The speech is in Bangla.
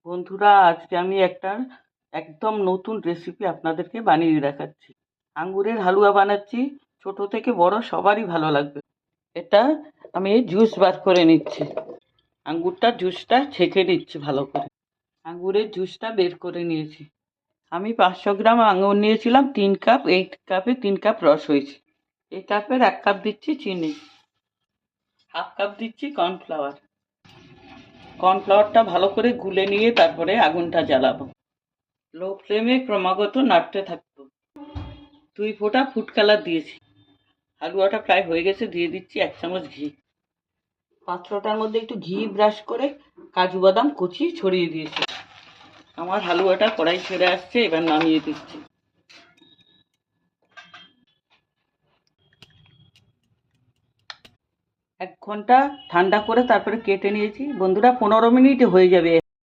বন্ধুরা, আজকে আমি একটা একদম নতুন রেসিপি আপনাদেরকে বানিয়ে দেখাচ্ছি। আঙ্গুরের হালুয়া বানাচ্ছি। ছোট থেকে বড় সবারই ভালো লাগবে। এটা আমি জুস বার করে নিচ্ছি। আঙ্গুরটার জুসটা ছেঁকে নিচ্ছি ভালো করে। আঙ্গুরের জুসটা বের করে নিয়েছি। আমি 500 গ্রাম আঙুর নিয়েছিলাম, 3 কাপ। এই কাপে 3 কাপ রস হয়েছে। এই কাপের 1 কাপ দিচ্ছি চিনি, হাফ কাপ দিচ্ছি কর্নফ্লাওয়ার। কর্নফ্লাওয়ারটা ভালো করে গুলে নিয়ে তারপরে আগুনটা জ্বালাবো। লো ফ্লেমে ক্রমাগত নাড়তে থাকবো। 2 ফোঁটা ফুড কালার দিয়েছি। হালুয়াটা প্রায় হয়ে গেছে, দিয়ে দিচ্ছি 1 চামচ ঘি। পাত্রটার মধ্যে একটু ঘি ব্রাশ করে কাজু বাদাম কুচি ছড়িয়ে দিয়েছি। আমার হালুয়াটা কড়াই ছেড়ে আসছে, এবার নামিয়ে দিচ্ছি। এক ঘন্টা ঠান্ডা করে তারপরে কেটে নিয়েছি। বন্ধুরা, 15 মিনিটে হয়ে যাবে।